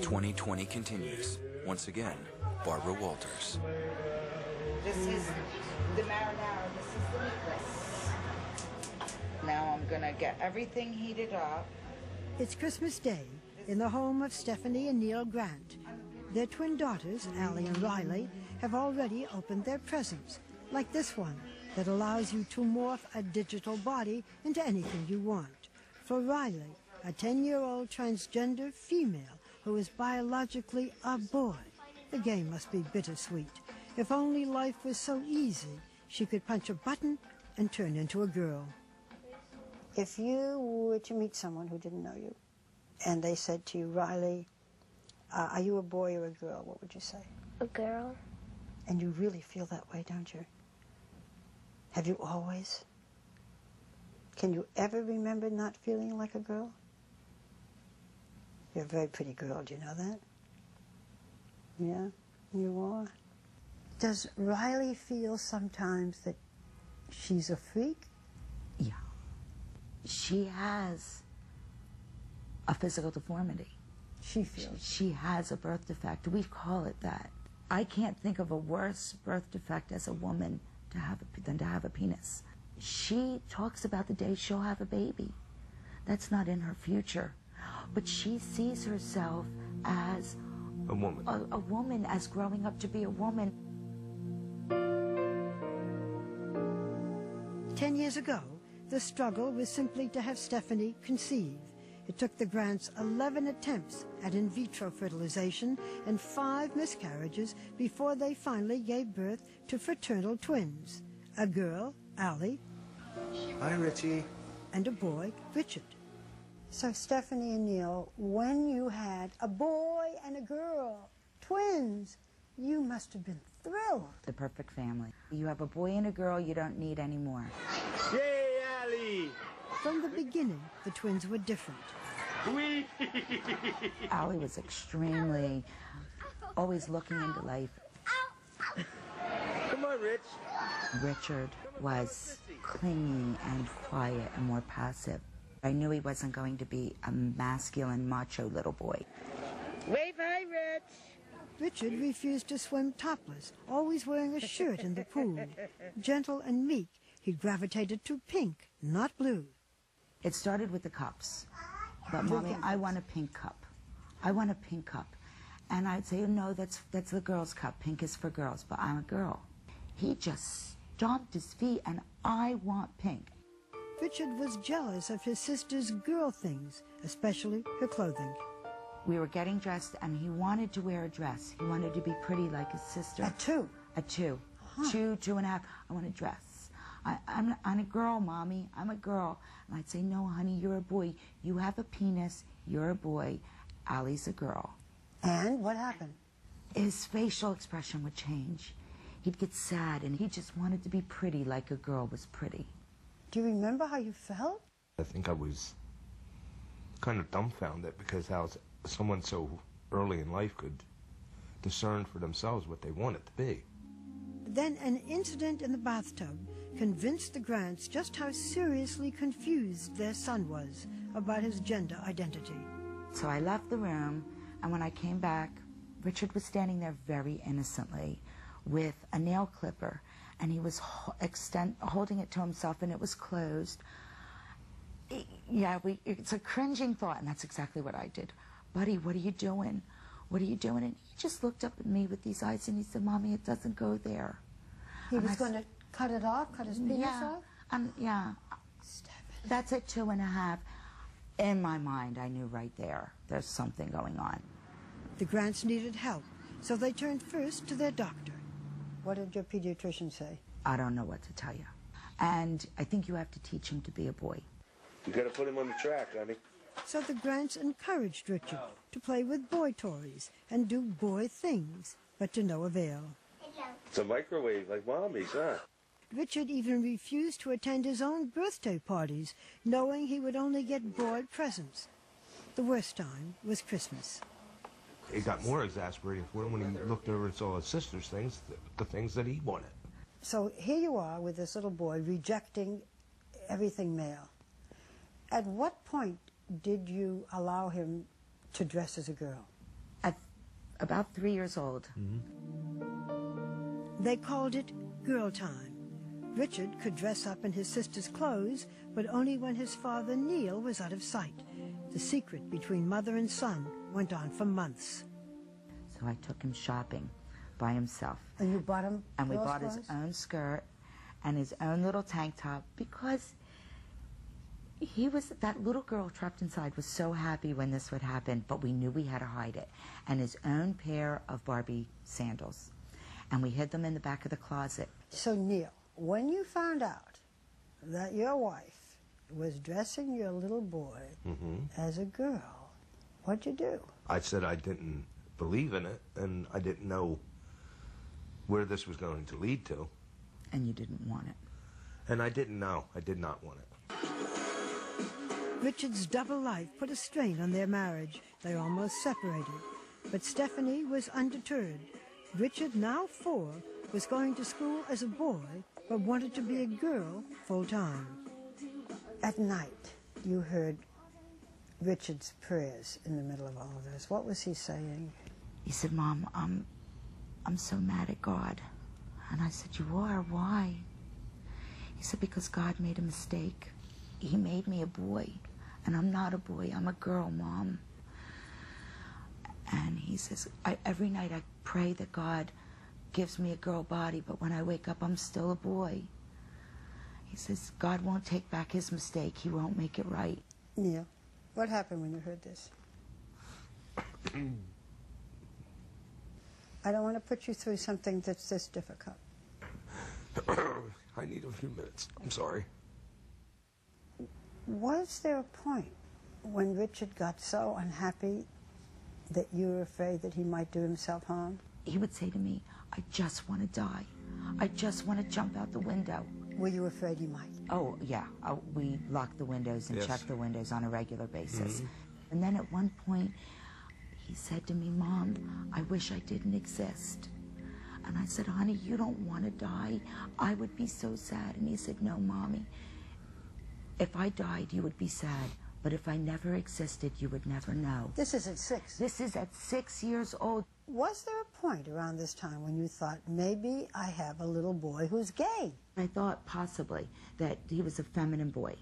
2020 continues. Once again, Barbara Walters. This is the marinara. This is the necklace. Now I'm gonna get everything heated up. It's Christmas Day in the home of Stephanie and Neil Grant. Their twin daughters, Allie and Riley, have already opened their presents, like this one that allows you to morph a digital body into anything you want. For Riley, a 10-year-old transgender female who is biologically a boy, the game must be bittersweet. If only life was so easy, she could punch a button and turn into a girl. If you were to meet someone who didn't know you, and they said to you, Riley, are you a boy or a girl, what would you say? A girl. And you really feel that way, don't you? Have you always? Can you ever remember not feeling like a girl? You're a very pretty girl, do you know that? Yeah, you are. Does Riley feel sometimes that she's a freak? Yeah. She has a physical deformity. She feels. She has a birth defect. We call it that. I can't think of a worse birth defect as a woman than to have a penis. She talks about the day she'll have a baby. That's not in her future. But she sees herself as a woman. A woman, as growing up to be a woman. 10 years ago, the struggle was simply to have Stephanie conceive. It took the Grants 11 attempts at in vitro fertilization and 5 miscarriages before they finally gave birth to fraternal twins. A girl, Allie. Hi, Richie. And a boy, Richard. So Stephanie and Neil, when you had a boy and a girl, twins, you must have been thrilled. The perfect family. You have a boy and a girl, you don't need any more. Yay, Allie! From the beginning, the twins were different. Allie was extremely, always looking into life. Come on, Rich. Richard was clingy and quiet and more passive. I knew he wasn't going to be a masculine, macho little boy. Wave hi, Rich. Richard refused to swim topless, always wearing a shirt in the pool. Gentle and meek, he gravitated to pink, not blue. It started with the cups. But, Mommy, I want a pink cup. I want a pink cup. And I'd say, no, that's the girl's cup. Pink is for girls, but I'm a girl. He just stomped his feet, and I want pink. Richard was jealous of his sister's girl things, especially her clothing. We were getting dressed, and he wanted to wear a dress. He wanted to be pretty like his sister. At 2? At 2. Huh. 2.5. I want a dress. I'm a girl, Mommy. I'm a girl. And I'd say, no, honey, you're a boy. You have a penis. You're a boy. Allie's a girl. And what happened? His facial expression would change. He'd get sad, and he just wanted to be pretty like a girl was pretty. Do you remember how you felt? I think I was kind of dumbfounded because how someone so early in life could discern for themselves what they wanted to be. Then an incident in the bathtub convinced the Grants just how seriously confused their son was about his gender identity. So I left the room, and when I came back, Richard was standing there very innocently with a nail clipper, and he was holding it to himself, and it was closed. It's a cringing thought, and that's exactly what I did. Buddy, what are you doing? What are you doing? And he just looked up at me with these eyes, and he said, Mommy, it doesn't go there. He was going to cut it off, cut his penis off? Yeah. That's at 2.5. In my mind, I knew right there, there's something going on. The Grants needed help, so they turned first to their doctor. What did your pediatrician say? I don't know what to tell you. And I think you have to teach him to be a boy. You gotta put him on the track, honey. So the Grants encouraged Richard to play with boy toys and do boy things, but to no avail. It's a microwave like Mommy's, huh? Richard even refused to attend his own birthday parties, knowing he would only get boy presents. The worst time was Christmas. It got more exasperating for him when he looked over and saw his sister's things, the things that he wanted. So here you are with this little boy rejecting everything male. At what point did you allow him to dress as a girl? about 3 years old. They called it girl time. Richard could dress up in his sister's clothes, but only when his father Neil was out of sight. The secret between mother and son went on for months. So I took him shopping by himself. And you bought him And we girls' bought his clothes? own skirt and his own little tank top, because that little girl trapped inside was so happy when this would happen, but we knew we had to hide it. And his own pair of Barbie sandals. And we hid them in the back of the closet. So, Neil, when you found out that your wife was dressing your little boy as a girl, what'd you do? I said I didn't believe in it, and I didn't know where this was going to lead to. And you didn't want it. And I didn't know. I did not want it. Richard's double life put a strain on their marriage. They almost separated. But Stephanie was undeterred. Richard, now 4, was going to school as a boy, but wanted to be a girl full-time. At night, you heard Richard's prayers in the middle of all of this. What was he saying? He said, Mom, I'm so mad at God. And I said, you are? Why? He said, because God made a mistake. He made me a boy, and I'm not a boy. I'm a girl, Mom. And he says, every night I pray that God gives me a girl body, but when I wake up, I'm still a boy. He says, God won't take back his mistake. He won't make it right. Neil, what happened when you heard this? I don't want to put you through something that's this difficult. I need a few minutes. I'm sorry. Was there a point when Richard got so unhappy that you were afraid that he might do himself harm? He would say to me, I just want to die. I just want to jump out the window. Were you afraid he might? Oh, yeah. We lock the windows and check the windows on a regular basis. And then at one point, he said to me, Mom, I wish I didn't exist. And I said, honey, you don't want to die. I would be so sad. And he said, no, Mommy. If I died, you would be sad. But if I never existed, you would never know. This is at 6. This is at 6 years old. Was there a point around this time when you thought, maybe I have a little boy who's gay? I thought possibly that he was a feminine boy.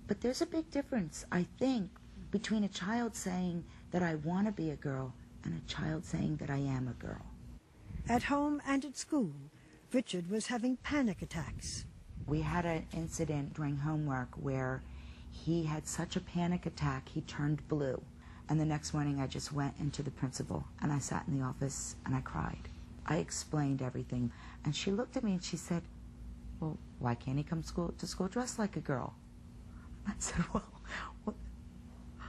But there's a big difference, I think, between a child saying that I want to be a girl and a child saying that I am a girl. At home and at school, Richard was having panic attacks. We had an incident during homework where he had such a panic attack, he turned blue. And the next morning I just went into the principal and I sat in the office and I cried. I explained everything and she looked at me and she said, well, why can't he come to school dressed like a girl? I said, well,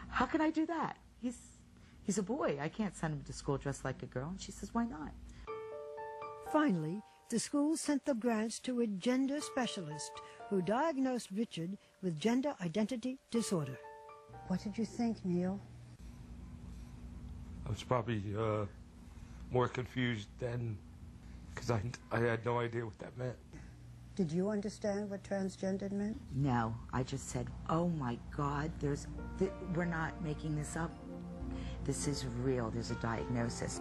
how can I do that? He's a boy. I can't send him to school dressed like a girl. And she says, why not? Finally, the school sent the grants to a gender specialist who diagnosed Richard with gender identity disorder. What did you think, Neil? I was probably more confused then, because I had no idea what that meant. Did you understand what transgendered meant? No, I just said, oh my God, we're not making this up. This is real, there's a diagnosis.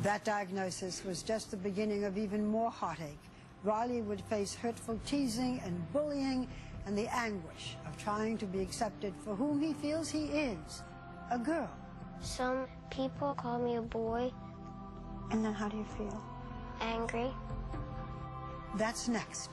That diagnosis was just the beginning of even more heartache. Riley would face hurtful teasing and bullying and the anguish of trying to be accepted for whom he feels he is, a girl. Some people call me a boy. And then how do you feel? Angry. That's next.